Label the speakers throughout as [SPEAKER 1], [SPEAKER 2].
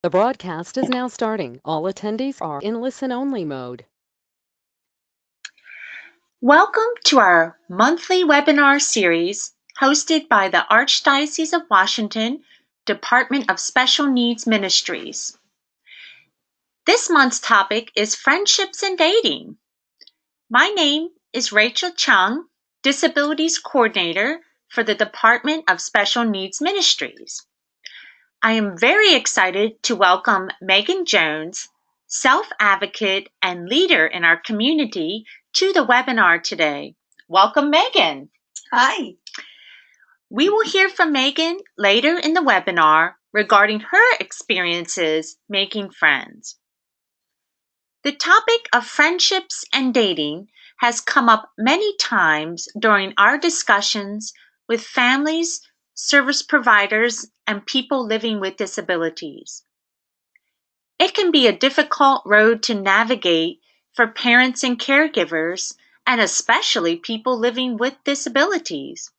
[SPEAKER 1] The broadcast is now starting. All attendees are in listen-only mode.
[SPEAKER 2] Welcome to our monthly webinar series hosted by the Archdiocese of Washington, Department of Special Needs Ministries. This month's topic is friendships and dating. My name is Rachel Chung, Disabilities Coordinator for the Department of Special Needs Ministries. I am very excited to welcome Megan Jones, self-advocate and leader in our community, to the webinar today. Welcome, Megan.
[SPEAKER 3] Hi.
[SPEAKER 2] We will hear from Megan later in the webinar regarding her experiences making friends. The topic of friendships and dating has come up many times during our discussions with families, service providers, and people living with disabilities. It can be a difficult road to navigate for parents and caregivers, and especially people living with disabilities.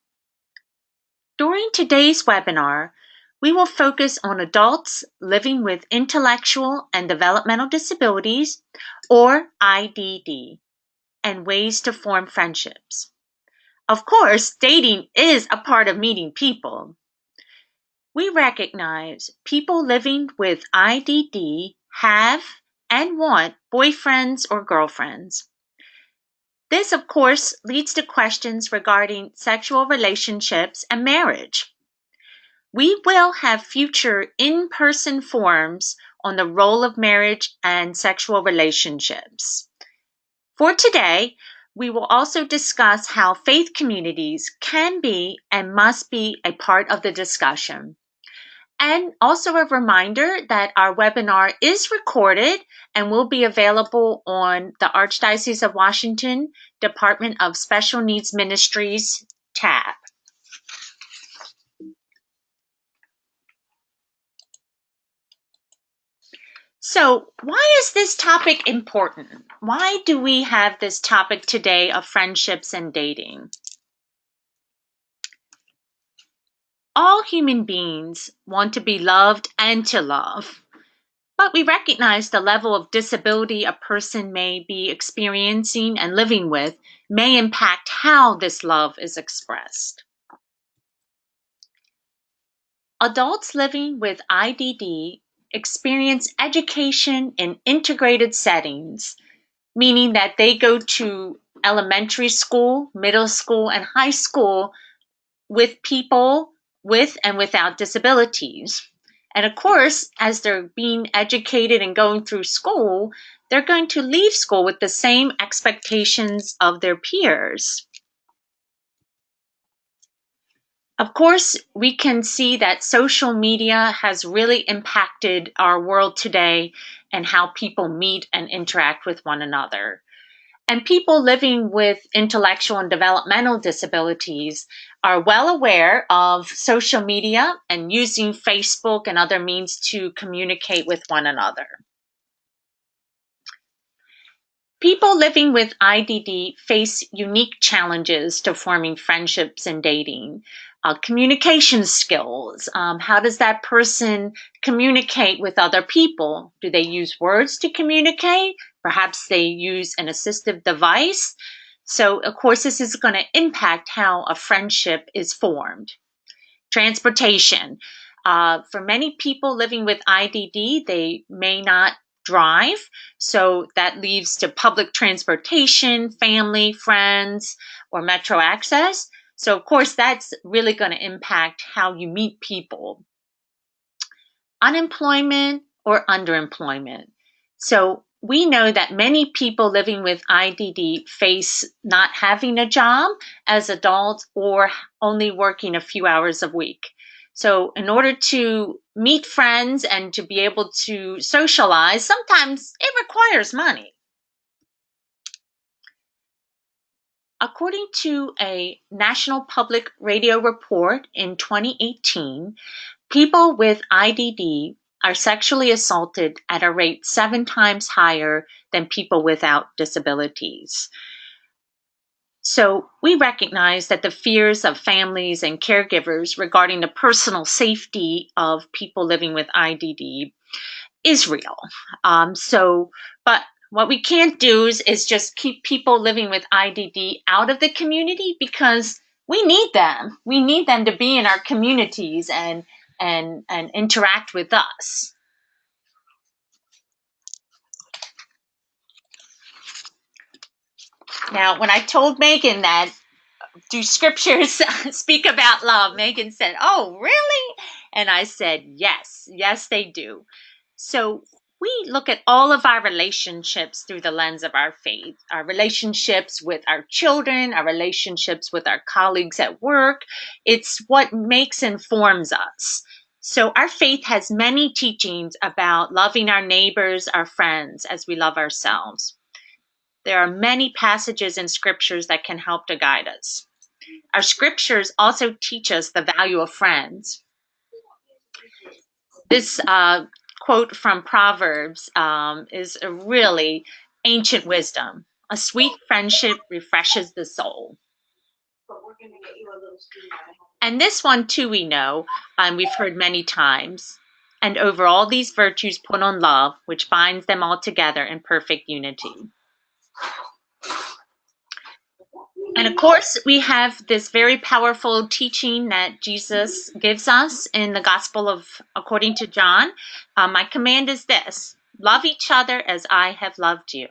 [SPEAKER 2] During today's webinar, we will focus on adults living with intellectual and developmental disabilities, or IDD, and ways to form friendships. Of course, dating is a part of meeting people. We recognize people living with IDD have and want boyfriends or girlfriends. This, of course, leads to questions regarding sexual relationships and marriage. We will have future in-person forums on the role of marriage and sexual relationships. For today, we will also discuss how faith communities can be and must be a part of the discussion. And also a reminder that our webinar is recorded and will be available on the Archdiocese of Washington Department of Special Needs Ministries tab. So, why is this topic important? Why do we have this topic today of friendships and dating? All human beings want to be loved and to love, but we recognize the level of disability a person may be experiencing and living with may impact how this love is expressed. Adults living with IDD experience education in integrated settings, meaning that they go to elementary school, middle school, and high school with people with and without disabilities. And of course, as they're being educated and going through school, they're going to leave school with the same expectations of their peers. Of course, we can see that social media has really impacted our world today and how people meet and interact with one another. And people living with intellectual and developmental disabilities are well aware of social media and using Facebook and other means to communicate with one another. People living with IDD face unique challenges to forming friendships and dating. Communication skills. How does that person communicate with other people? Do they use words to communicate? Perhaps they use an assistive device. So, of course, this is going to impact how a friendship is formed. Transportation. For many people living with IDD, they may not drive. So that leads to public transportation, family, friends, or metro access. So, of course, that's really going to impact how you meet people. Unemployment or underemployment. So, we know that many people living with IDD face not having a job as adults or only working a few hours a week. So, in order to meet friends and to be able to socialize, sometimes it requires money. According to a National Public Radio report in 2018, people with IDD are sexually assaulted at a rate 7 times higher than people without disabilities. So we recognize that the fears of families and caregivers regarding the personal safety of people living with IDD Israel. But what we can't do is just keep people living with IDD out of the community, because we need them. We need them to be in our communities and interact with us. Now, when I told Megan that, do scriptures speak about love? Megan said, "Oh, really?" And I said, "Yes, yes, they do." So we look at all of our relationships through the lens of our faith, our relationships with our children, our relationships with our colleagues at work. It's what makes and forms us. So our faith has many teachings about loving our neighbors, our friends, as we love ourselves. There are many passages in scriptures that can help to guide us. Our scriptures also teach us the value of friends. This quote from Proverbs is a really ancient wisdom. A sweet friendship refreshes the soul. And this one, too, we know, we've heard many times. And over all these virtues put on love, which binds them all together in perfect unity. And of course, we have this very powerful teaching that Jesus gives us in the Gospel of according to John. My command is this: love each other as I have loved you.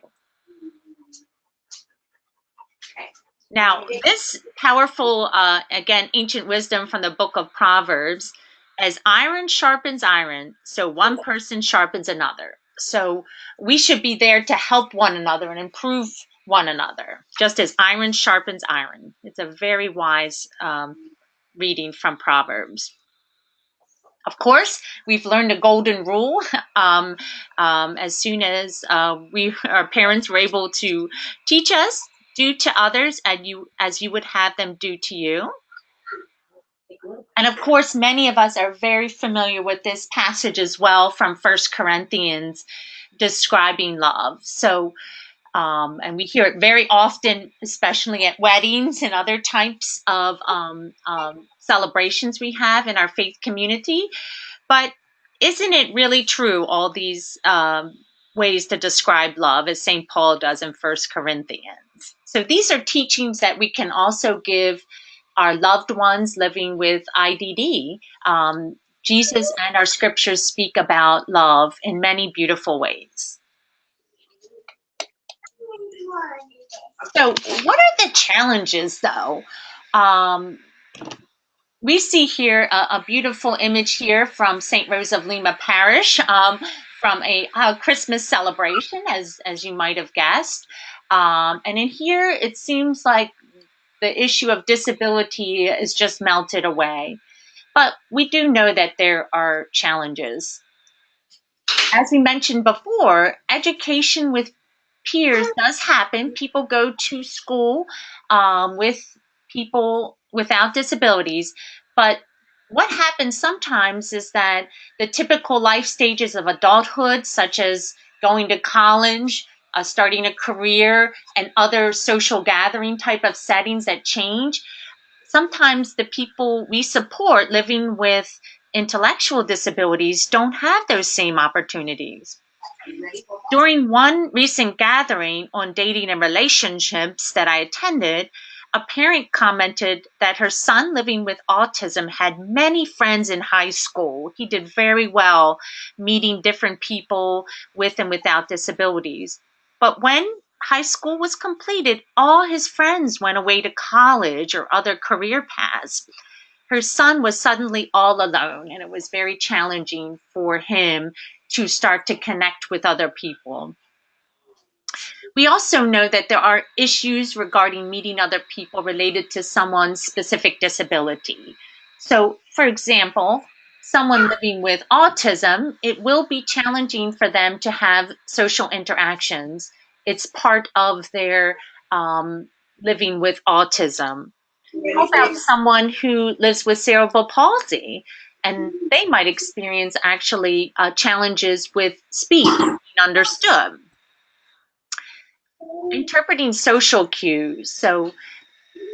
[SPEAKER 2] Now, this powerful, again, ancient wisdom from the book of Proverbs, as iron sharpens iron, so one person sharpens another. So we should be there to help one another and improve one another, just as iron sharpens iron. It's a very wise reading from Proverbs. Of course, we've learned a golden rule as soon as our parents were able to teach us: do to others as you would have them do to you. And of course, many of us are very familiar with this passage as well from 1 Corinthians describing love. So, and we hear it very often, especially at weddings and other types of celebrations we have in our faith community. But isn't it really true, all these ways to describe love, as St. Paul does in 1 Corinthians? So these are teachings that we can also give our loved ones living with IDD. Jesus and our scriptures speak about love in many beautiful ways. So what are the challenges, though? We see here a beautiful image here from St. Rose of Lima Parish, from a Christmas celebration, as you might have guessed. And in here, it seems like the issue of disability is just melted away. But we do know that there are challenges. As we mentioned before, education with peers does happen. People go to school with people without disabilities, but what happens sometimes is that the typical life stages of adulthood, such as going to college, starting a career, and other social gathering type of settings that change, sometimes the people we support living with intellectual disabilities don't have those same opportunities. During one recent gathering on dating and relationships that I attended, a parent commented that her son living with autism had many friends in high school. He did very well meeting different people with and without disabilities. But when high school was completed, all his friends went away to college or other career paths. Her son was suddenly all alone, and it was very challenging for him to start to connect with other people. We also know that there are issues regarding meeting other people related to someone's specific disability. So, for example, someone living with autism, it will be challenging for them to have social interactions. It's part of their living with autism. How about someone who lives with cerebral palsy? And they might experience actually challenges with speech being understood. Interpreting social cues. So,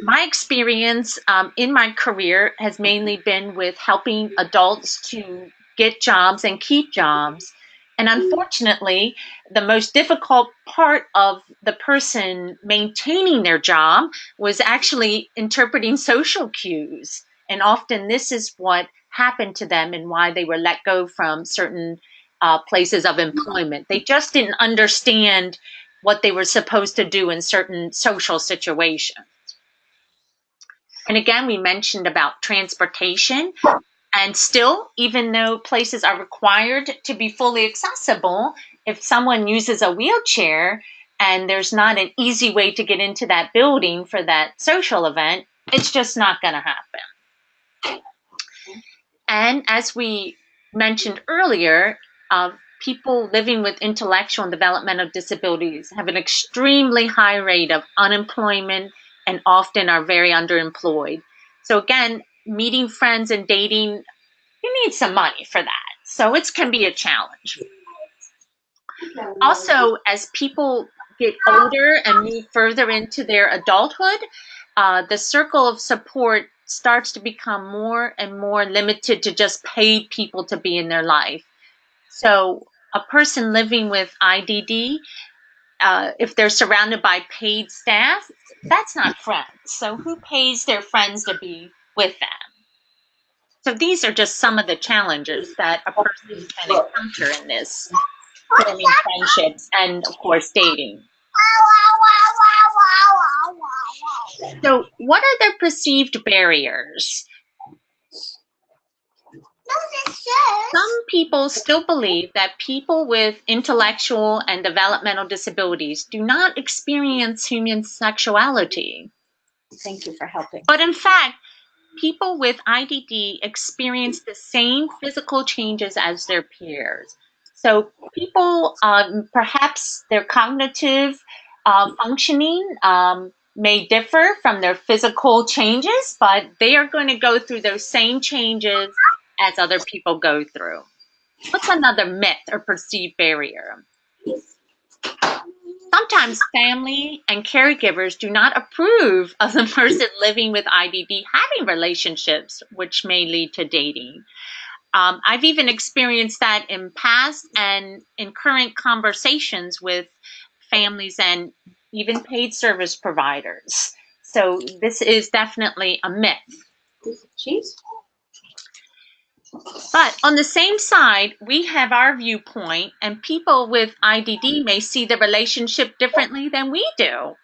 [SPEAKER 2] my experience in my career has mainly been with helping adults to get jobs and keep jobs. And unfortunately, the most difficult part of the person maintaining their job was actually interpreting social cues. And often this is what happened to them and why they were let go from certain places of employment. They just didn't understand what they were supposed to do in certain social situations. And again, we mentioned about transportation. And still, even though places are required to be fully accessible, if someone uses a wheelchair and there's not an easy way to get into that building for that social event, it's just not going to happen. And as we mentioned earlier, people living with intellectual and developmental disabilities have an extremely high rate of unemployment and often are very underemployed. So again, meeting friends and dating, you need some money for that. So it can be a challenge. Also, as people get older and move further into their adulthood, the circle of support starts to become more and more limited to just paid people to be in their life. So a person living with IDD, if they're surrounded by paid staff, that's not friends. So who pays their friends to be with them? So these are just some of the challenges that a person can encounter in this, forming friendships and, of course, dating. So, what are the perceived barriers? Some people still believe that people with intellectual and developmental disabilities do not experience human sexuality.
[SPEAKER 3] Thank you for helping.
[SPEAKER 2] But in fact, people with IDD experience the same physical changes as their peers. So people, perhaps their cognitive functioning may differ from their physical changes, but they are going to go through those same changes as other people go through. What's another myth or perceived barrier? Sometimes family and caregivers do not approve of the person living with IDD having relationships, which may lead to dating. I've even experienced that in past and in current conversations with families and even paid service providers. So this is definitely a myth.
[SPEAKER 3] Cheese?
[SPEAKER 2] But on the same side, we have our viewpoint, and people with IDD may see the relationship differently than we do.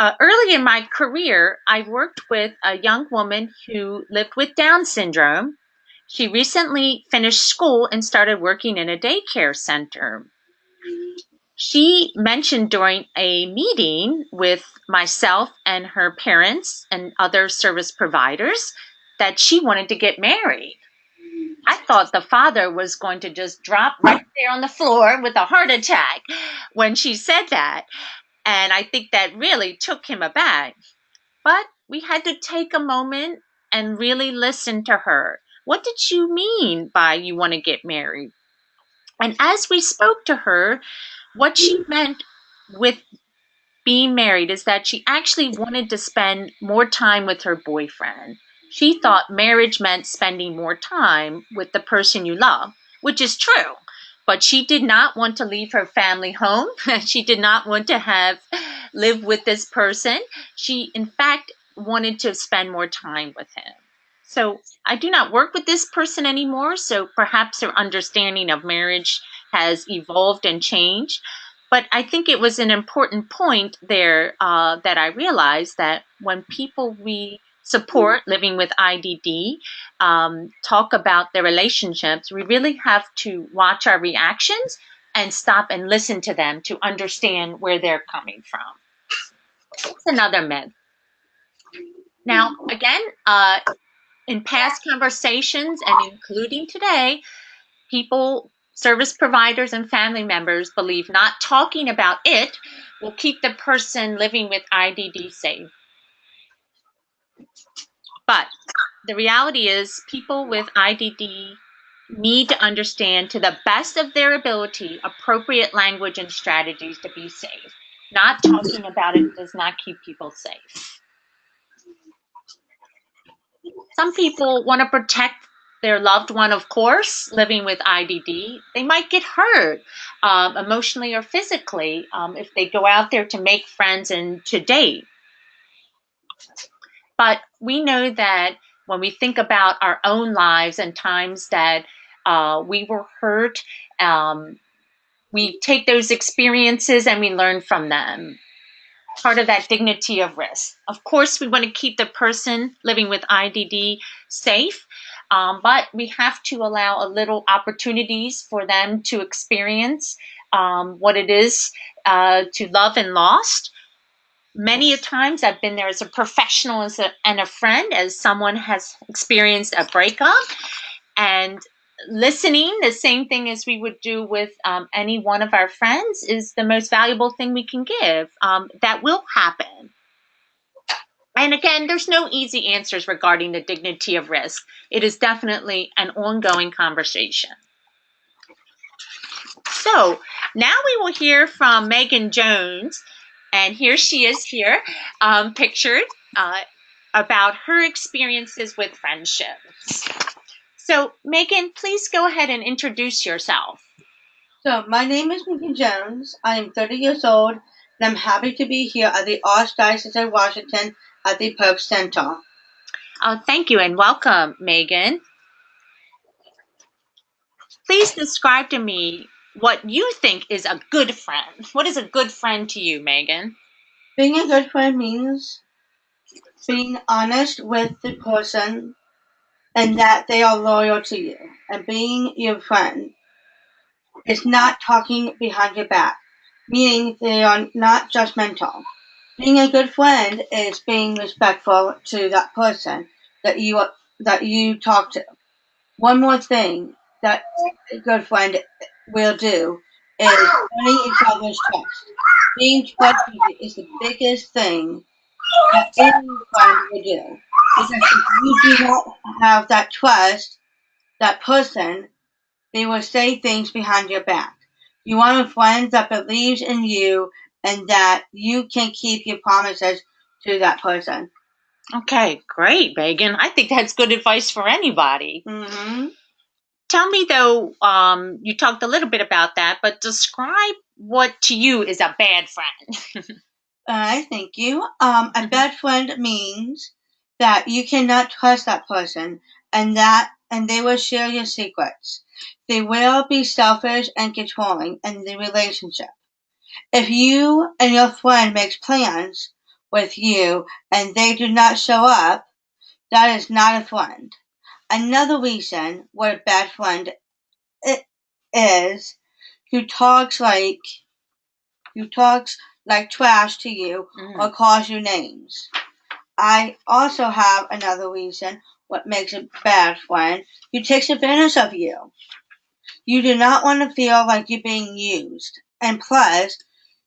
[SPEAKER 2] Early in my career, I worked with a young woman who lived with Down syndrome. She recently finished school and started working in a daycare center. She mentioned during a meeting with myself and her parents and other service providers that she wanted to get married. I thought the father was going to just drop right there on the floor with a heart attack when she said that. And I think that really took him aback. But we had to take a moment and really listen to her. What did you mean by you want to get married? And as we spoke to her, what she meant with being married is that she actually wanted to spend more time with her boyfriend. She thought marriage meant spending more time with the person you love, which is true. But she did not want to leave her family home. She did not want to live with this person. She, in fact, wanted to spend more time with him. So I do not work with this person anymore. So perhaps her understanding of marriage has evolved and changed. But I think it was an important point there that I realized that when people we support living with IDD talk about their relationships, we really have to watch our reactions and stop and listen to them to understand where they're coming from. It's another myth. Now, again, in past conversations and including today, people, service providers, and family members believe not talking about it will keep the person living with IDD safe. But the reality is, people with IDD need to understand to the best of their ability appropriate language and strategies to be safe. Not talking about it does not keep people safe. Some people want to protect their loved one, of course, living with IDD, they might get hurt emotionally or physically if they go out there to make friends and to date. But we know that when we think about our own lives and times that we were hurt, we take those experiences and we learn from them. Part of that dignity of risk. Of course, we want to keep the person living with IDD safe, but we have to allow a little opportunities for them to experience what it is to love and lost. Many a times I've been there as a professional and a friend as someone has experienced a breakup, and listening, the same thing as we would do with any one of our friends, is the most valuable thing we can give. That will happen. And again, there's no easy answers regarding the dignity of risk. It is definitely an ongoing conversation. So now we will hear from Megan Jones, and here she is here, pictured, about her experiences with friendships. So Megan, please go ahead and introduce yourself.
[SPEAKER 4] So, my name is Megan Jones. I am 30 years old, and I'm happy to be here at the Archdiocese of Washington at the Pope Center.
[SPEAKER 2] Thank you and welcome, Megan. Please describe to me what you think is a good friend. What is a good friend to you, Megan?
[SPEAKER 4] Being a good friend means being honest with the person and that they are loyal to you. And being your friend is not talking behind your back, meaning they are not judgmental. Being a good friend is being respectful to that person that you talk to. One more thing that a good friend will do is earning each other's trust. Being trustworthy is the biggest thing that any friend will do. Because if you do not have that trust, that person, they will say things behind your back. You want a friend that believes in you and that you can keep your promises to that person.
[SPEAKER 2] Okay, great, Megan. I think that's good advice for anybody.
[SPEAKER 4] Mm-hmm.
[SPEAKER 2] Tell me, though, you talked a little bit about that, but describe what to you is a bad friend.
[SPEAKER 4] Thank you. A bad friend means that you cannot trust that person and they will share your secrets. They will be selfish and controlling in the relationship. If you and your friend makes plans with you and they do not show up, that is not a friend. Another reason what a bad friend is who talks like trash to you or calls you names. I also have another reason what makes a bad friend who takes advantage of you. You do not want to feel like you're being used. And plus,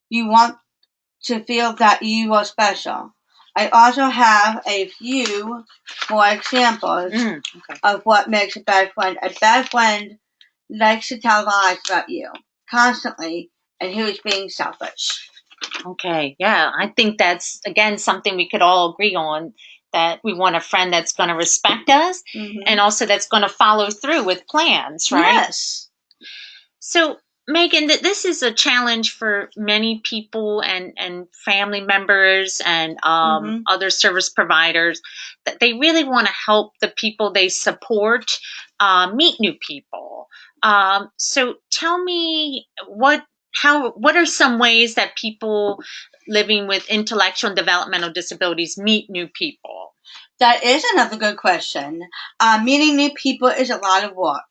[SPEAKER 4] you want to feel that you are special. I also have a few more examples of what makes a bad friend. A bad friend likes to tell lies about you constantly and who is being selfish.
[SPEAKER 2] Okay, yeah, I think that's, again, something we could all agree on, that we want a friend that's going to respect us and also that's going to follow through with plans, right?
[SPEAKER 4] Yes.
[SPEAKER 2] So, Megan, this is a challenge for many people and family members and other service providers, that they really want to help the people they support meet new people. So, tell me what are some ways that people living with intellectual and developmental disabilities meet new people?
[SPEAKER 4] That is another good question. Meeting new people is a lot of work.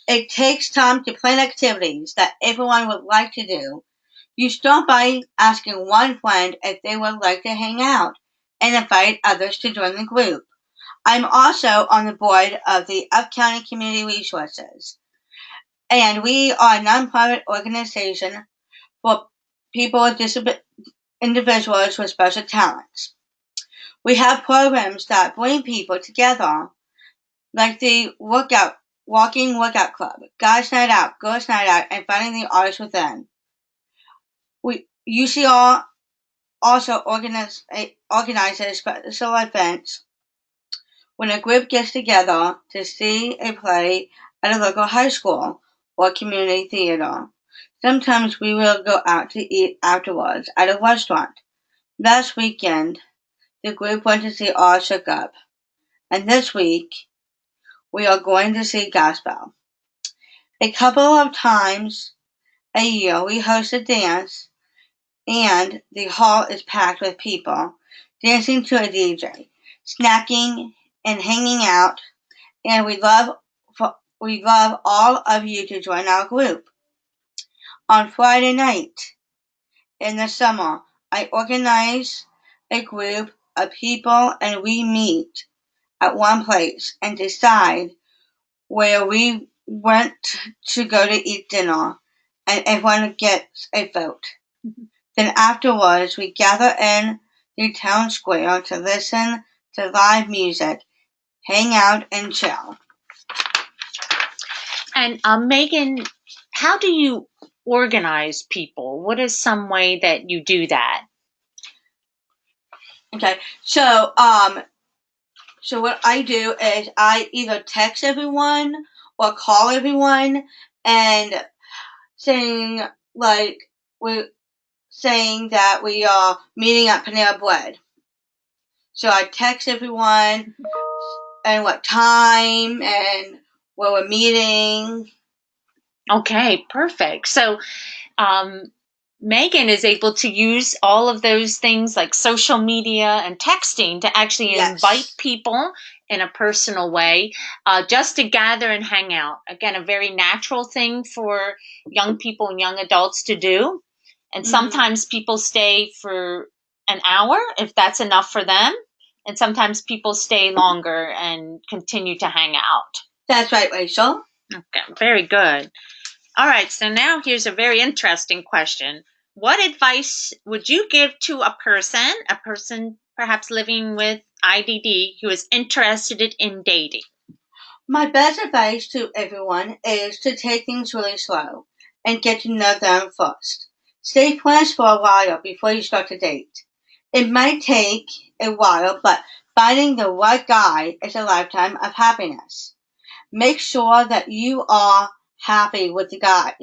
[SPEAKER 4] It takes time to plan activities that everyone would like to do. You start by asking one friend if they would like to hang out and invite others to join the group. I'm also on the board of the Upcounty Community Resources, and we are a nonprofit organization for people with individuals with special talents. We have programs that bring people together, like the Walking Workout Club, Guys Night Out, Girls Night Out, and Finding the Artist Within. UCR also organizes special events when a group gets together to see a play at a local high school or community theater. Sometimes we will go out to eat afterwards at a restaurant. Last weekend, the group went to see All Shook Up, and this week we are going to see Gospel. A couple of times a year we host a dance, and the hall is packed with people dancing to a DJ, snacking and hanging out, and we love all of you to join our group. On Friday night in the summer, I organize a group of people and we meet at one place and decide where we want to go to eat dinner, and everyone gets a vote. Then afterwards, we gather in the town square to listen to live music, hang out, and chill.
[SPEAKER 2] And Megan, how do you organize people? What is some way that you do that?
[SPEAKER 4] Okay, so what I do is I either text everyone or call everyone and saying saying that we are meeting at Panera Bread. So I text everyone and what time and where we're meeting.
[SPEAKER 2] Okay, perfect. So Megan is able to use all of those things like social media and texting to actually invite people in a personal way, just to gather and hang out. Again, a very natural thing for young people and young adults to do. And sometimes people stay for an hour if that's enough for them. And sometimes people stay longer and continue to hang out.
[SPEAKER 4] That's right, Rachel.
[SPEAKER 2] Okay, very good. All right, so now here's a very interesting question. What advice would you give to a person perhaps living with IDD who is interested in dating?
[SPEAKER 4] My best advice to everyone is to take things really slow and get to know them first. Stay friends for a while before you start to date. It might take a while, but finding the right guy is a lifetime of happiness. Make sure that you are happy with the guy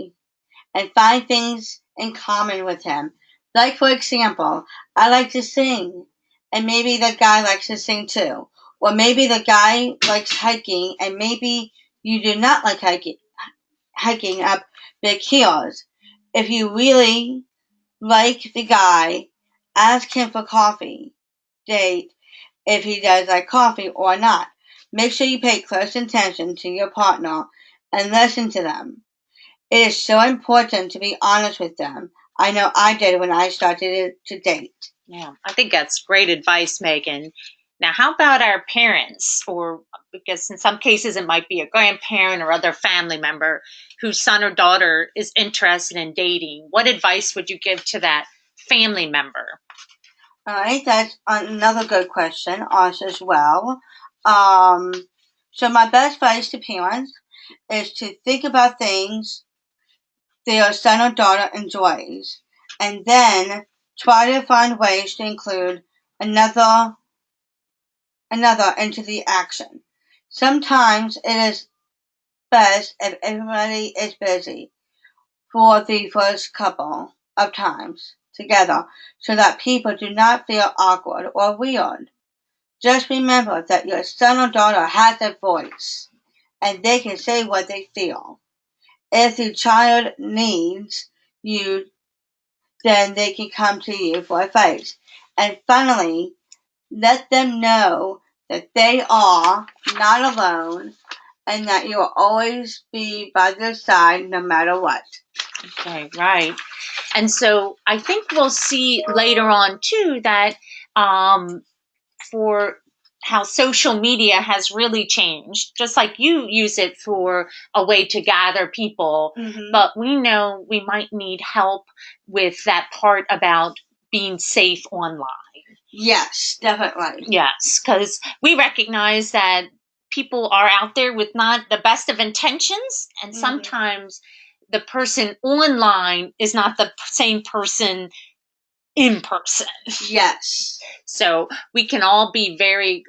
[SPEAKER 4] and find things in common with him. Like, for example, I like to sing, and maybe the guy likes to sing too. Or maybe the guy likes hiking, and maybe you do not like hiking up big hills. If you really like the guy, ask him for coffee date if he does like coffee or not. Make sure you pay close attention to your partner and listen to them. It is so important to be honest with them. I know I did when I started to date.
[SPEAKER 2] Yeah, I think that's great advice, Megan. Now, how about our parents, or because in some cases it might be a grandparent or other family member whose son or daughter is interested in dating? What advice would you give to that family member?
[SPEAKER 4] All right, that's another good question also as well. So my best advice to parents is to think about things their son or daughter enjoys, and then try to find ways to include another into the action. Sometimes it is best if everybody is busy for the first couple of times together so that people do not feel awkward or weird. Just remember that your son or daughter has a voice and they can say what they feel. If the child needs you, then they can come to you for advice. And finally, let them know that they are not alone and that you will always be by their side no matter what.
[SPEAKER 2] Okay, right. And so I think we'll see later on too that for how social media has really changed, just like you use it for a way to gather people, but we know we might need help with that part about being safe online.
[SPEAKER 4] Yes, definitely.
[SPEAKER 2] Yes, because we recognize that people are out there with not the best of intentions, and sometimes the person online is not the same person in person.
[SPEAKER 4] Yes.
[SPEAKER 2] So we can all be very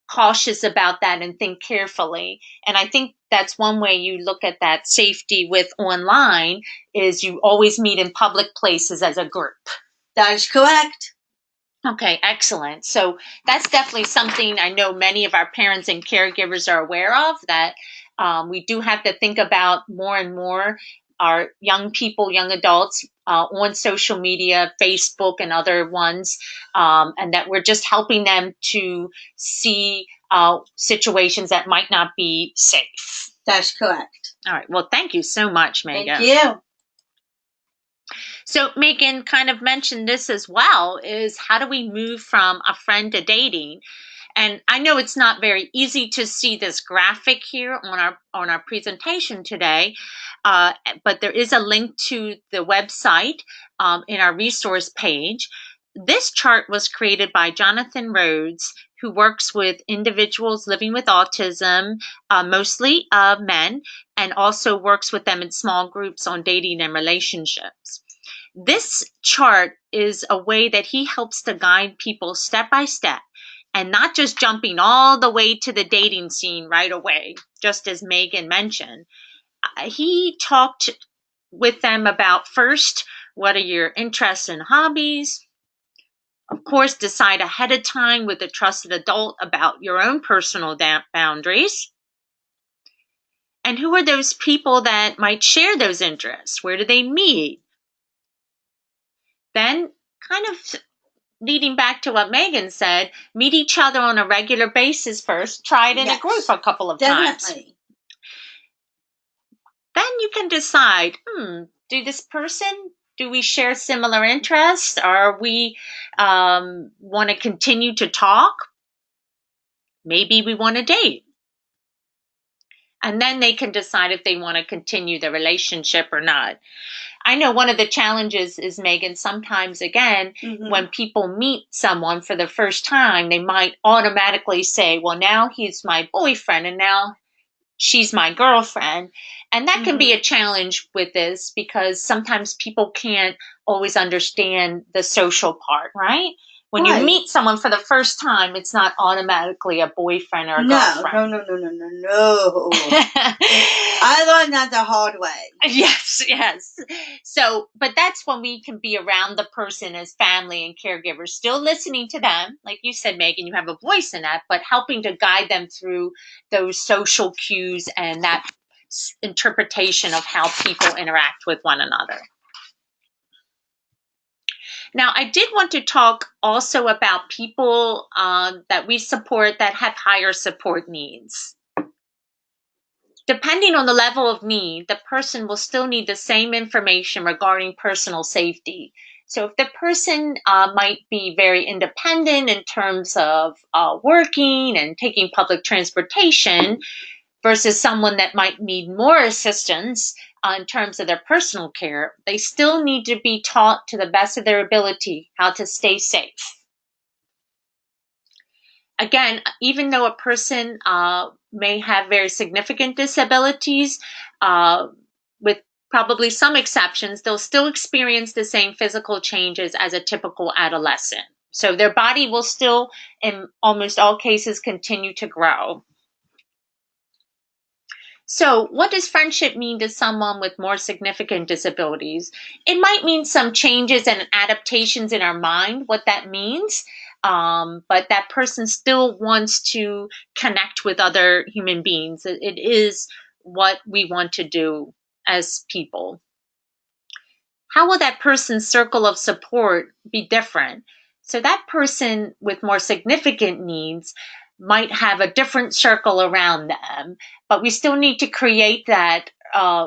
[SPEAKER 2] cautious about that and think carefully. And I think that's one way you look at that safety with online is you always meet in public places as a group.
[SPEAKER 4] That is correct.
[SPEAKER 2] Okay, excellent. So that's definitely something I know many of our parents and caregivers are aware of, that we do have to think about more and more our young people, young adults on social media, Facebook and other ones, and that we're just helping them to see situations that might not be safe.
[SPEAKER 4] That's correct.
[SPEAKER 2] All right. Well, thank you so much, Megan.
[SPEAKER 4] Thank you.
[SPEAKER 2] So Megan kind of mentioned this as well, is how do we move from a friend to dating? And I know it's not very easy to see this graphic here on our presentation today, but there is a link to the website in our resource page. This chart was created by Jonathan Rhodes, who works with individuals living with autism, mostly men, and also works with them in small groups on dating and relationships. This chart is a way that he helps to guide people step by step and not just jumping all the way to the dating scene right away, just as Megan mentioned. He talked with them about first, what are your interests and hobbies? Of course, decide ahead of time with a trusted adult about your own personal boundaries. And who are those people that might share those interests? Where do they meet? Then, kind of leading back to what Megan said, meet each other on a regular basis first. Try it in a group a couple of times.
[SPEAKER 4] Definitely.
[SPEAKER 2] Then you can decide, do we share similar interests? Or we want to continue to talk? Maybe we want to date. And then they can decide if they want to continue the relationship or not. I know one of the challenges is, Megan, sometimes, again, when people meet someone for the first time, they might automatically say, well, now he's my boyfriend and now she's my girlfriend. And that can be a challenge with this because sometimes people can't always understand the social part, right? When you meet someone for the first time, it's not automatically a boyfriend or a girlfriend.
[SPEAKER 4] No. I learned that the hard way.
[SPEAKER 2] Yes. So, but that's when we can be around the person as family and caregivers, still listening to them. Like you said, Megan, you have a voice in that, but helping to guide them through those social cues and that interpretation of how people interact with one another. Now, I did want to talk also about people that we support that have higher support needs. Depending on the level of need, the person will still need the same information regarding personal safety. So if the person might be very independent in terms of working and taking public transportation versus someone that might need more assistance in terms of their personal care, they still need to be taught to the best of their ability how to stay safe. Again, even though a person may have very significant disabilities, with probably some exceptions, they'll still experience the same physical changes as a typical adolescent. So their body will still, in almost all cases, continue to grow. So what does friendship mean to someone with more significant disabilities? It might mean some changes and adaptations in our mind, what that means. But that person still wants to connect with other human beings. It is what we want to do as people. How will that person's circle of support be different? So that person with more significant needs might have a different circle around them, but we still need to create that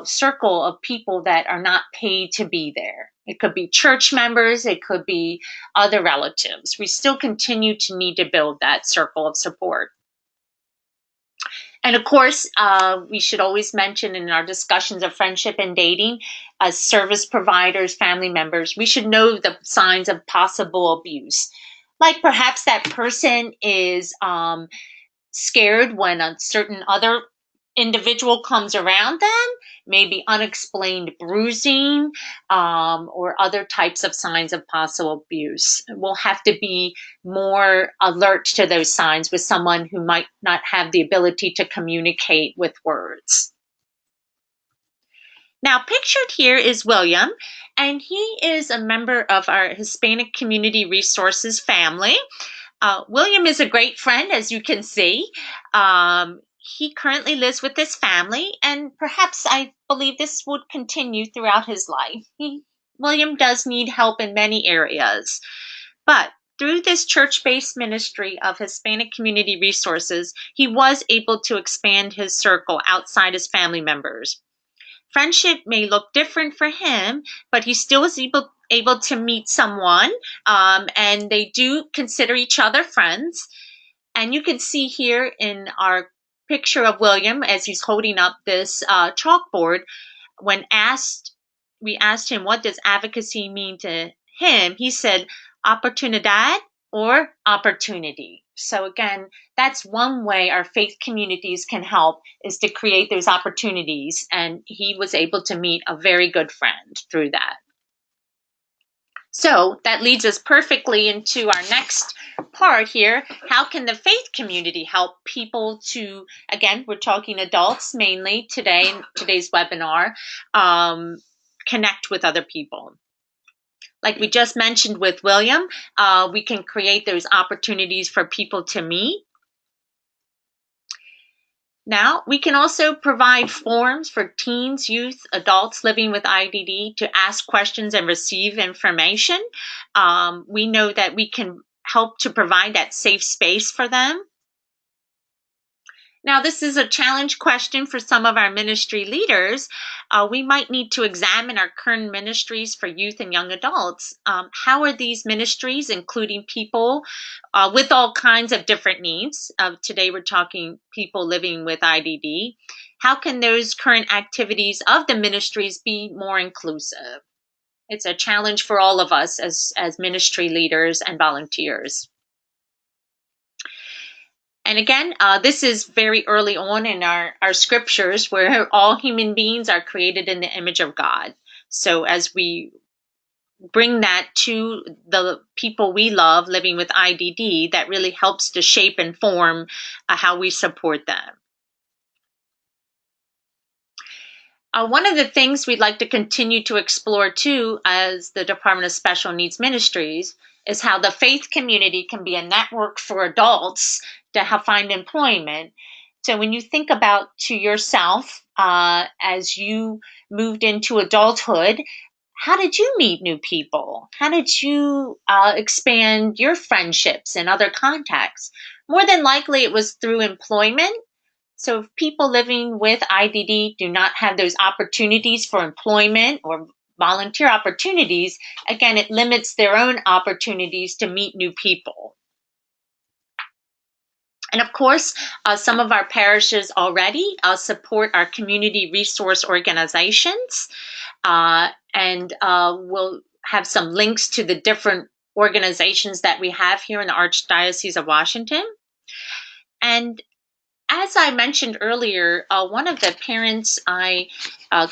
[SPEAKER 2] circle of people that are not paid to be there. It could be church members, it could be other relatives. We still continue to need to build that circle of support. And of course, we should always mention in our discussions of friendship and dating, as service providers, family members, we should know the signs of possible abuse. Like perhaps that person is scared when a certain other individual comes around them, maybe unexplained bruising, or other types of signs of possible abuse. We'll have to be more alert to those signs with someone who might not have the ability to communicate with words. Now, pictured here is William, and he is a member of our Hispanic Community Resources family. William is a great friend, as you can see. He currently lives with his family, and perhaps I believe this would continue throughout his life. William does need help in many areas, but through this church-based ministry of Hispanic Community Resources, he was able to expand his circle outside his family members. Friendship may look different for him, but he still is able to meet someone, and they do consider each other friends. And you can see here in our picture of William as he's holding up this chalkboard, when we asked him, what does advocacy mean to him? He said, oportunidad, or opportunity. So again, that's one way our faith communities can help, is to create those opportunities. And he was able to meet a very good friend through that. So that leads us perfectly into our next part here. How can the faith community help people to, again, we're talking adults mainly today in today's webinar, connect with other people? Like we just mentioned with William, we can create those opportunities for people to meet. Now, we can also provide forums for teens, youth, adults living with IDD to ask questions and receive information. We know that we can help to provide that safe space for them. Now, this is a challenge question for some of our ministry leaders. We might need to examine our current ministries for youth and young adults. How are these ministries, including people with all kinds of different needs? Today, we're talking people living with IDD. How can those current activities of the ministries be more inclusive? It's a challenge for all of us as ministry leaders and volunteers. And again, this is very early on in our scriptures, where all human beings are created in the image of God. So as we bring that to the people we love living with IDD, that really helps to shape and form how we support them. One of the things we'd like to continue to explore too, as the Department of Special Needs Ministries, is how the faith community can be a network for adults to find employment. So when you think about to yourself, as you moved into adulthood, how did you meet new people? How did you expand your friendships and other contacts? More than likely, it was through employment. So if people living with IDD do not have those opportunities for employment or volunteer opportunities, again, it limits their own opportunities to meet new people. And of course, some of our parishes already support our community resource organizations, and we'll have some links to the different organizations that we have here in the Archdiocese of Washington. And as I mentioned earlier, one of the parents I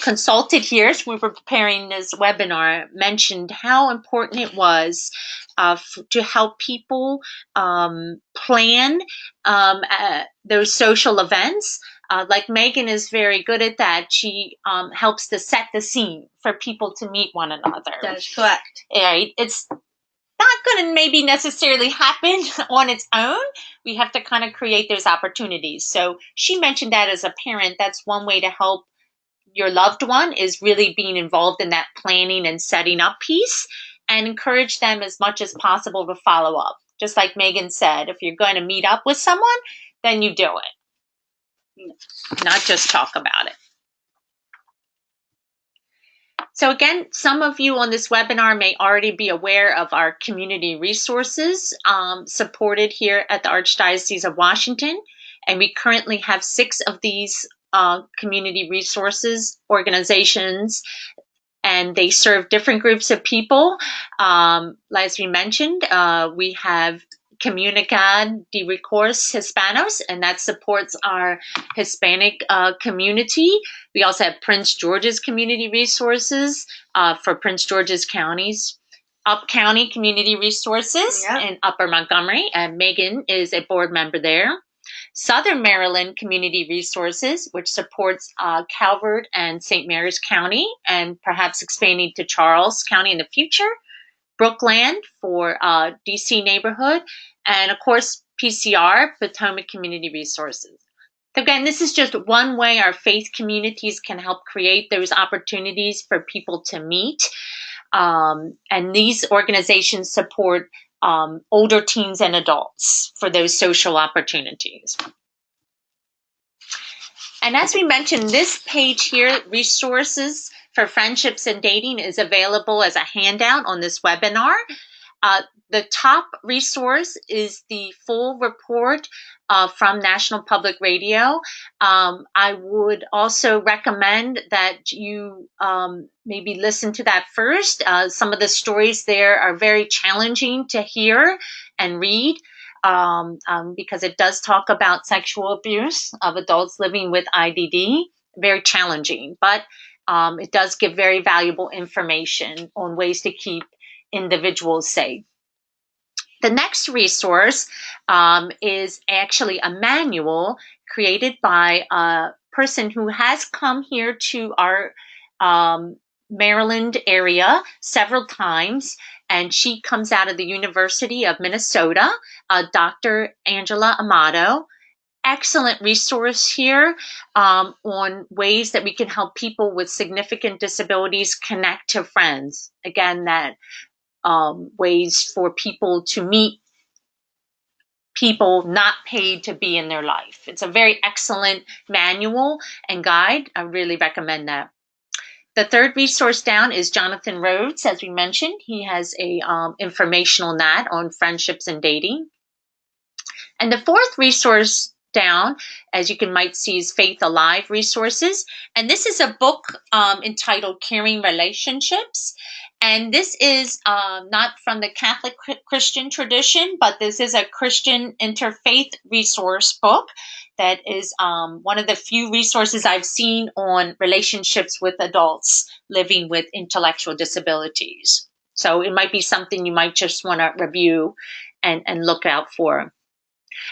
[SPEAKER 2] consulted here as we were preparing this webinar mentioned how important it was to help people plan those social events. Like Megan is very good at that. She helps to set the scene for people to meet one another.
[SPEAKER 4] That's correct.
[SPEAKER 2] Right? It's not going to maybe necessarily happen on its own. We have to kind of create those opportunities. So she mentioned that as a parent, that's one way to help your loved one, is really being involved in that planning and setting up piece, and encourage them as much as possible to follow up. Just like Megan said, if you're going to meet up with someone, then you do it, not just talk about it. So again, some of you on this webinar may already be aware of our community resources supported here at the Archdiocese of Washington. And we currently have 6 of these community resources organizations, and they serve different groups of people. As we mentioned, we have Comunidad de Recursos Hispanos, and that supports our Hispanic community. We also have Prince George's Community Resources for Prince George's counties. Up County Community Resources in Upper Montgomery, and Megan is a board member there. Southern Maryland Community Resources, which supports Calvert and St. Mary's County, and perhaps expanding to Charles County in the future. Brookland for DC neighborhood, and of course, PCR, Potomac Community Resources. So again, this is just one way our faith communities can help create those opportunities for people to meet. And these organizations support older teens and adults for those social opportunities. And as we mentioned, this page here, Resources for Friendships and Dating, is available as a handout on this webinar. The top resource is the full report from National Public Radio. I would also recommend that you maybe listen to that first. Some of the stories there are very challenging to hear and read. Because it does talk about sexual abuse of adults living with IDD. Very challenging, but it does give very valuable information on ways to keep individuals safe. The next resource is actually a manual created by a person who has come here to our Maryland area several times, and she comes out of the University of Minnesota, Dr. Angela Amato. Excellent resource here on ways that we can help people with significant disabilities connect to friends. Again, that ways for people to meet people not paid to be in their life. It's a very excellent manual and guide. I really recommend that. The third resource down is Jonathan Rhodes. As we mentioned, he has a informational nat on friendships and dating. And the fourth resource down, as you might see, is Faith Alive Resources. And this is a book entitled Caring Relationships. And this is not from the Catholic Christian tradition, but this is a Christian interfaith resource book that is one of the few resources I've seen on relationships with adults living with intellectual disabilities. So it might be something you might just want to review and look out for.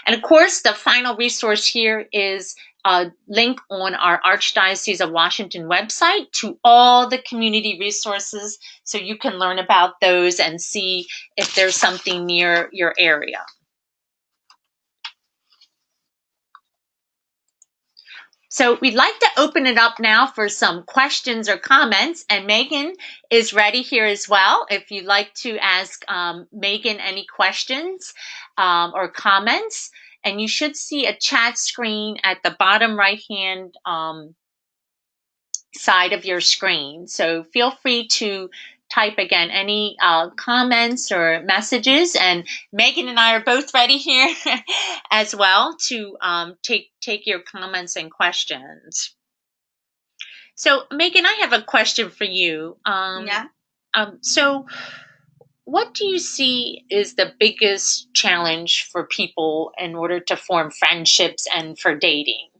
[SPEAKER 2] And of course, the final resource here is a link on our Archdiocese of Washington website to all the community resources, so you can learn about those and see if there's something near your area. So we'd like to open it up now for some questions or comments, and Megan is ready here as well. If you'd like to ask Megan any questions or comments, and you should see a chat screen at the bottom right-hand side of your screen. So feel free to type again any comments or messages, and Megan and I are both ready here as well to take your comments and questions. So Megan, I have a question for you. So what do you see is the biggest challenge for people in order to form friendships and for dating?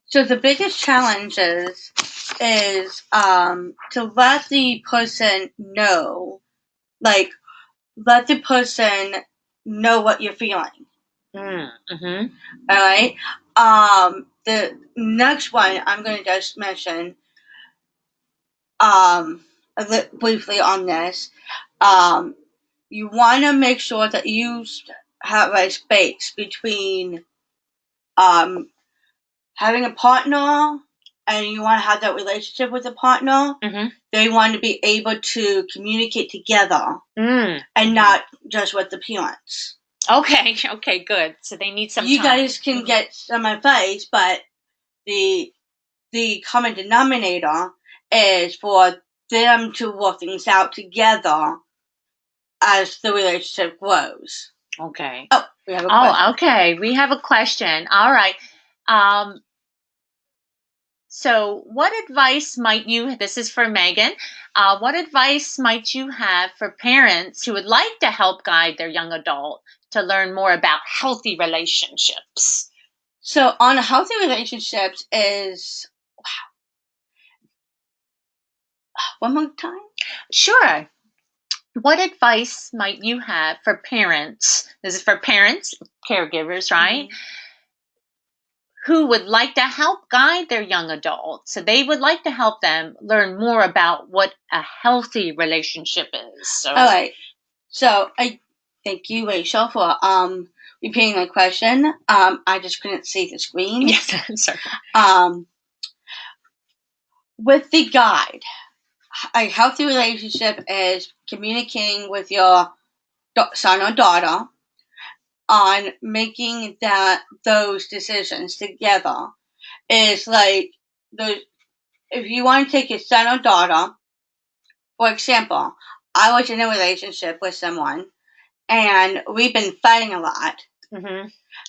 [SPEAKER 4] So the biggest challenge is to let the person know, let the person know what you're feeling.
[SPEAKER 2] Mm-hmm.
[SPEAKER 4] All right. The next one I'm going to just mention briefly on this. You want to make sure that you have a space between having a partner, and you want to have that relationship with a partner.
[SPEAKER 2] Mm-hmm.
[SPEAKER 4] They want to be able to communicate together and not just with the parents.
[SPEAKER 2] Okay, good. So they need some
[SPEAKER 4] You
[SPEAKER 2] time.
[SPEAKER 4] guys can get some advice, but the common denominator is for them to work things out together as the relationship grows.
[SPEAKER 2] Okay.
[SPEAKER 4] Oh, we have a question.
[SPEAKER 2] Okay. We have a question. All right. So, what advice might you, this is for Megan, what advice might you have for parents who would like to help guide their young adult to learn more about healthy relationships?
[SPEAKER 4] So on healthy relationships is one more time.
[SPEAKER 2] Sure. What advice might you have for parents? This is for parents, caregivers, right?
[SPEAKER 4] Mhm.
[SPEAKER 2] Who would like to help guide their young adults. So they would like to help them learn more about what a healthy relationship is. So,
[SPEAKER 4] All right. So I thank you, Rachel, for repeating my question. I just couldn't see the screen.
[SPEAKER 2] yes, I'm sorry.
[SPEAKER 4] With the guide, a healthy relationship is communicating with your son or daughter on making those decisions together. Is like if you want to take your son or daughter, for example, I was in a relationship with someone and we've been fighting a lot,
[SPEAKER 2] Mm-hmm.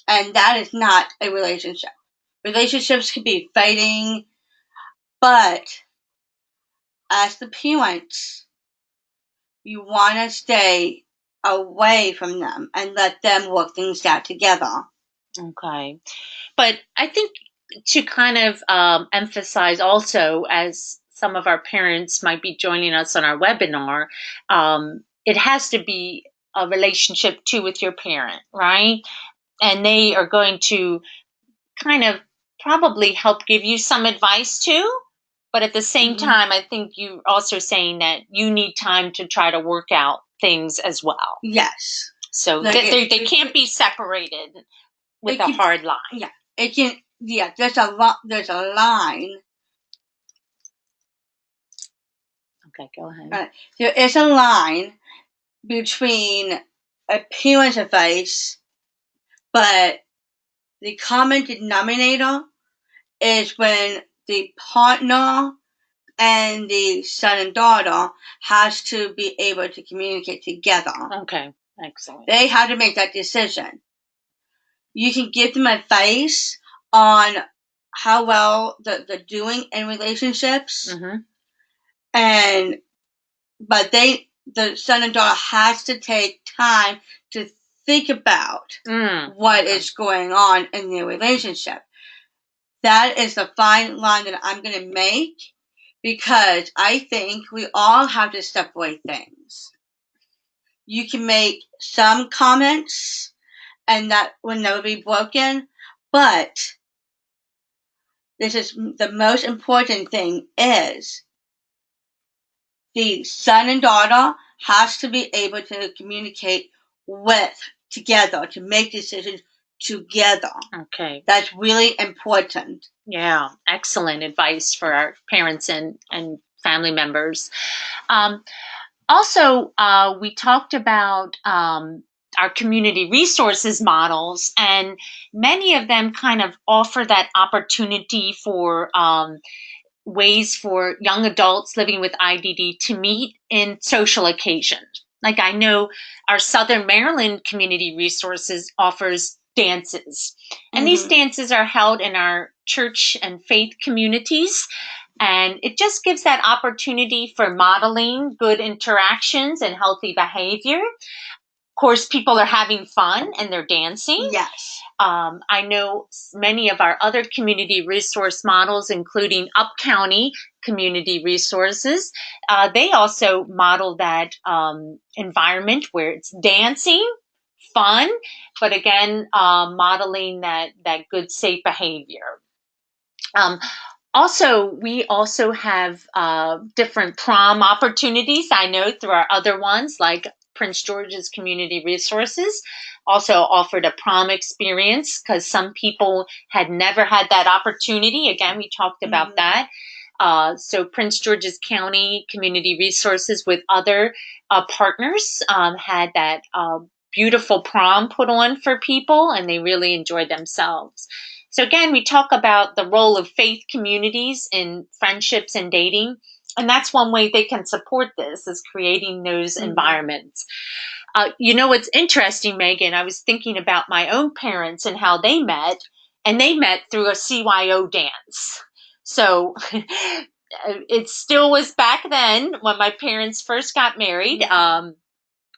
[SPEAKER 4] and that is not a relationship. Relationships can be fighting, but as the parents, you want to stay away from them and let them work things out together.
[SPEAKER 2] Okay. But I think to kind of emphasize also, as some of our parents might be joining us on our webinar, it has to be a relationship too with your parent, right? And they are going to kind of probably help give you some advice too. But at the same
[SPEAKER 4] Mhm.
[SPEAKER 2] time, I think you're also saying that you need time to try to work out things as well.
[SPEAKER 4] Yes.
[SPEAKER 2] So
[SPEAKER 4] Like
[SPEAKER 2] they can't be separated with a
[SPEAKER 4] can,
[SPEAKER 2] hard line.
[SPEAKER 4] yeah, it can. Yeah, there's a line.
[SPEAKER 2] Okay, go ahead.
[SPEAKER 4] There is a line between a parent's advice, but the common denominator is when the partner and the son and daughter has to be able to communicate together.
[SPEAKER 2] Okay, excellent.
[SPEAKER 4] They have to make that decision. You can give them advice on how well they're doing in relationships,
[SPEAKER 2] Mm-hmm.
[SPEAKER 4] but the son and daughter has to take time to think about what is going on in their relationship. That is the fine line that I'm going to make, because I think we all have to separate things. You can make some comments and that will never be broken, but this is the most important thing is the son and daughter has to be able to communicate together, to make decisions together.
[SPEAKER 2] Okay.
[SPEAKER 4] That's really important.
[SPEAKER 2] Yeah, excellent advice for our parents and family members. Also, we talked about our community resources models, and many of them kind of offer that opportunity for ways for young adults living with IDD to meet in social occasions. Like I know our Southern Maryland Community Resources offers dances, and these dances are held in our church and faith communities. And it just gives that opportunity for modeling good interactions and healthy behavior. Of course, people are having fun and they're dancing.
[SPEAKER 4] Yes.
[SPEAKER 2] I know many of our other community resource models, including Up County Community Resources, they also model that environment where it's dancing, fun, but again, modeling that good, safe behavior. We also have different prom opportunities. I know through our other ones, like Prince George's Community Resources, also offered a prom experience because some people had never had that opportunity. Again, we talked about that. So Prince George's County Community Resources with other partners had that beautiful prom put on for people, and they really enjoyed themselves. So again, we talk about the role of faith communities in friendships and dating, and that's one way they can support this is creating those environments. What's interesting, Megan, I was thinking about my own parents and how they met, and they met through a CYO dance. So it still was back then when my parents first got married.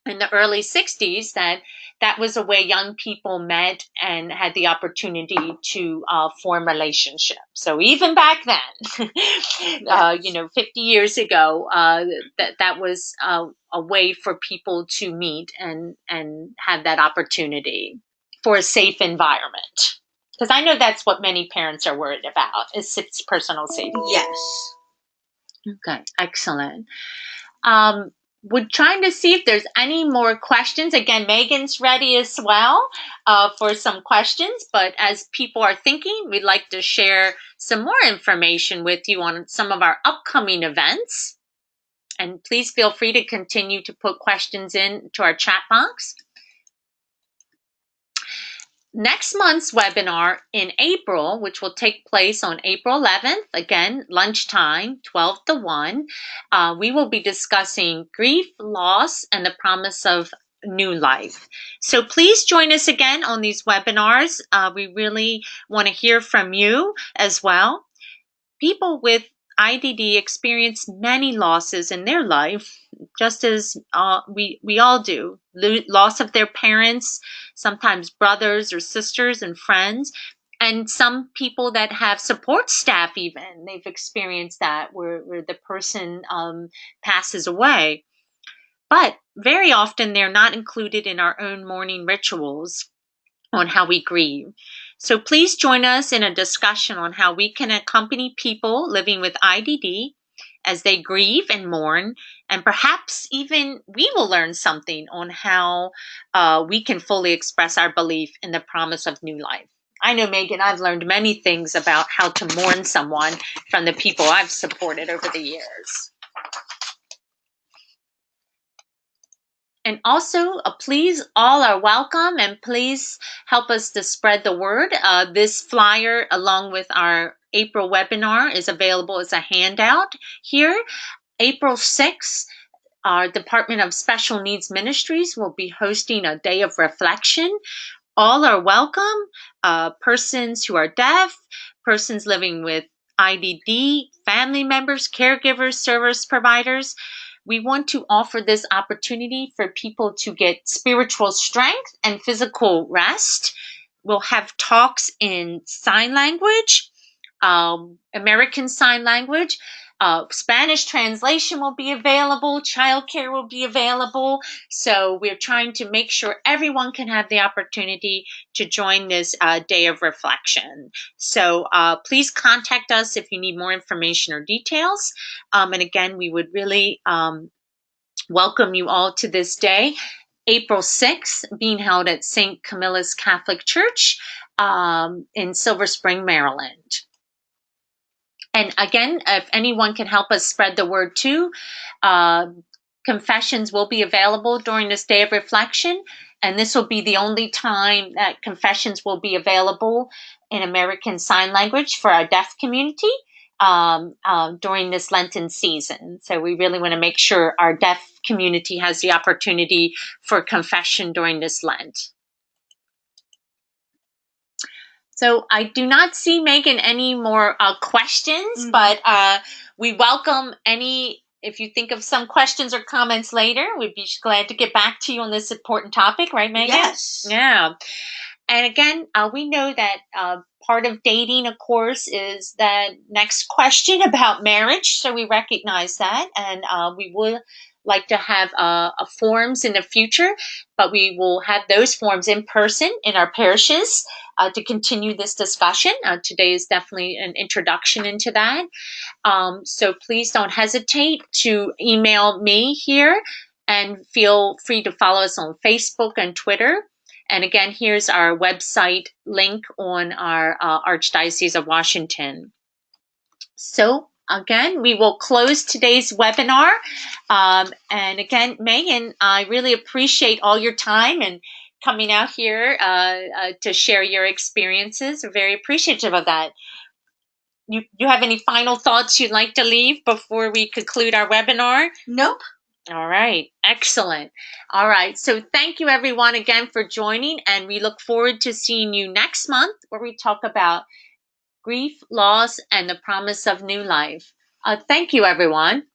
[SPEAKER 2] In the early 60s, that was a way young people met and had the opportunity to form relationships. So even back then, 50 years ago, that was a way for people to meet and have that opportunity for a safe environment. Because I know that's what many parents are worried about, is personal safety.
[SPEAKER 4] Yes.
[SPEAKER 2] Okay, excellent. We're trying to see if there's any more questions. Again, Megan's ready as well for some questions. But as people are thinking, we'd like to share some more information with you on some of our upcoming events. And please feel free to continue to put questions in to our chat box. Next month's webinar in April, which will take place on April 11th, again, lunchtime, 12 to 1, we will be discussing grief, loss, and the promise of new life. So please join us again on these webinars. We really want to hear from you as well. People with IDD experience many losses in their life, just as we all do. Loss of their parents, sometimes brothers or sisters and friends, and some people that have support staff even, they've experienced that where the person passes away. But very often they're not included in our own mourning rituals on how we grieve. So please join us in a discussion on how we can accompany people living with IDD as they grieve and mourn, and perhaps even we will learn something on how we can fully express our belief in the promise of new life. I know, Megan, I've learned many things about how to mourn someone from the people I've supported over the years. And also, please, all are welcome, and please help us to spread the word. This flyer, along with our April webinar, is available as a handout here. April 6th, our Department of Special Needs Ministries will be hosting a day of reflection. All are welcome. Persons who are deaf, persons living with IDD, family members, caregivers, service providers. We want to offer this opportunity for people to get spiritual strength and physical rest. We'll have talks in sign language, American Sign Language. Spanish translation will be available. Childcare will be available. So we're trying to make sure everyone can have the opportunity to join this day of reflection. So please contact us if you need more information or details. And again, we would really welcome you all to this day. April 6th, being held at St. Camilla's Catholic Church in Silver Spring, Maryland. And again, if anyone can help us spread the word too, confessions will be available during this day of reflection. And this will be the only time that confessions will be available in American Sign Language for our deaf community during this Lenten season. So we really want to make sure our deaf community has the opportunity for confession during this Lent. So I do not see, Megan, any more questions, but we welcome if you think of some questions or comments later, we'd be glad to get back to you on this important topic, right, Megan?
[SPEAKER 4] Yes.
[SPEAKER 2] Yeah. And again, we know that part of dating, of course, is that next question about marriage. So we recognize that, and we will like to have forums in the future, but we will have those forums in person in our parishes to continue this discussion. Today is definitely an introduction into that. So please don't hesitate to email me here, and feel free to follow us on Facebook and Twitter. And again, here's our website link on our Archdiocese of Washington. So again, we will close today's webinar. And again, Megan, I really appreciate all your time and coming out here to share your experiences. We're very appreciative of that. You have any final thoughts you'd like to leave before we conclude our webinar?
[SPEAKER 4] Nope.
[SPEAKER 2] All right. Excellent. All right. So thank you everyone again for joining, and we look forward to seeing you next month where we talk about Grief, Loss, and the Promise of New Life. Thank you, everyone.